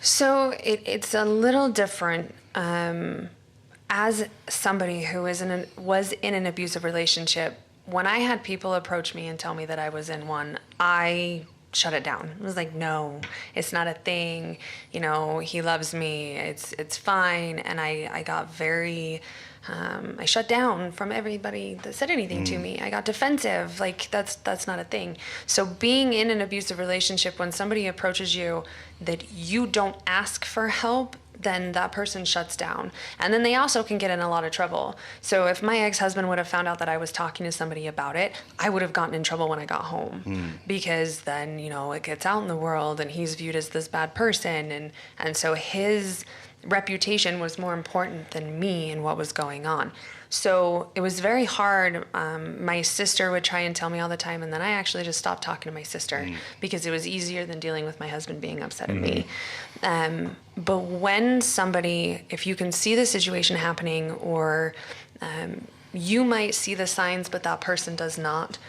So it's a little different. As somebody who was in an abusive relationship, when I had people approach me and tell me that I was in one, I shut it down. I was like, no, it's not a thing. He loves me. It's fine. And I got very, I shut down from everybody that said anything to me. I got defensive. Like that's not a thing. So being in an abusive relationship, when somebody approaches you that you don't ask for help, then that person shuts down. And then they also can get in a lot of trouble. So if my ex-husband would have found out that I was talking to somebody about it, I would have gotten in trouble when I got home. Because then, it gets out in the world and he's viewed as this bad person. And so his reputation was more important than me and what was going on. So it was very hard. My sister would try and tell me all the time, and then I actually just stopped talking to my sister because it was easier than dealing with my husband being upset at me. But when somebody, if you can see the situation happening, or you might see the signs, but that person does not,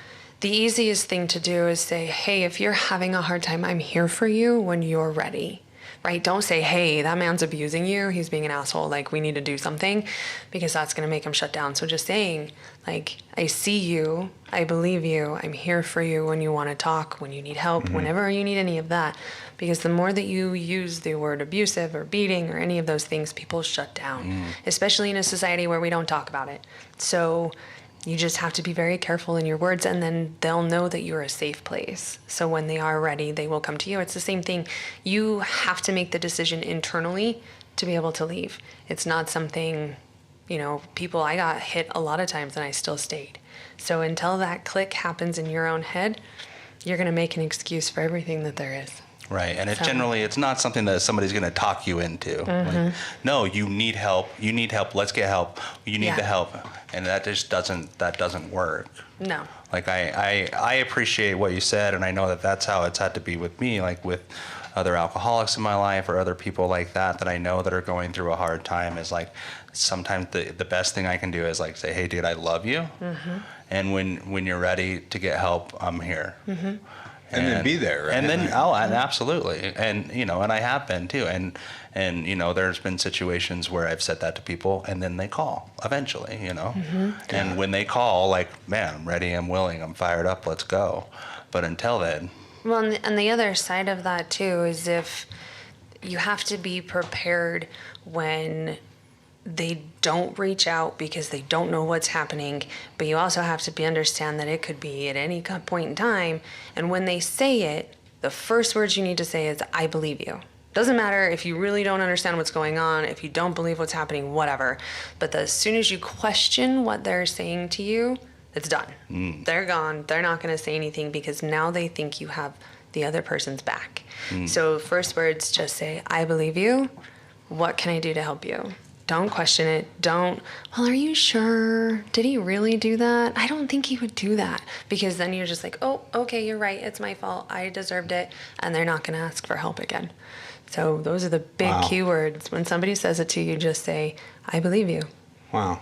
the easiest thing to do is say, hey, if you're having a hard time, I'm here for you when you're ready. Right? Don't say, hey, that man's abusing you. He's being an asshole. Like, we need to do something, because that's going to make him shut down. So just saying, like, I see you. I believe you. I'm here for you when you want to talk, when you need help, whenever you need any of that. Because the more that you use the word abusive or beating or any of those things, people shut down, especially in a society where we don't talk about it. So you just have to be very careful in your words, and then they'll know that you're a safe place. So when they are ready, they will come to you. It's the same thing. You have to make the decision internally to be able to leave. It's not something, I got hit a lot of times and I still stayed. So until that click happens in your own head, you're going to make an excuse for everything that there is. Right, and it's not something that somebody's going to talk you into. Like, no, you need help. You need help. Let's get help. You need the help, and that just doesn't work. No. Like I appreciate what you said, and I know that that's how it's had to be with me, like with other alcoholics in my life or other people like that I know that are going through a hard time. Is like sometimes the best thing I can do is like say, hey, dude, I love you, and when you're ready to get help, I'm here. And then be there, right? And then, and absolutely. And, and I have been too. And, there's been situations where I've said that to people, and then they call eventually, And when they call, like, man, I'm ready, I'm willing, I'm fired up, let's go. But until then. Well, and the other side of that too is if you have to be prepared when they don't reach out because they don't know what's happening, but you also have to understand that it could be at any point in time. And when they say it, the first words you need to say is, I believe you. Doesn't matter if you really don't understand what's going on, if you don't believe what's happening, whatever. But as soon as you question what they're saying to you, it's done. They're gone. They're not going to say anything because now they think you have the other person's back. So first words, just say, I believe you. What can I do to help you? Don't question it. Well, are you sure? Did he really do that? I don't think he would do that. Because then you're just like, oh, okay, you're right. It's my fault. I deserved it. And they're not going to ask for help again. So those are the big keywords. When somebody says it to you, just say, I believe you. Wow.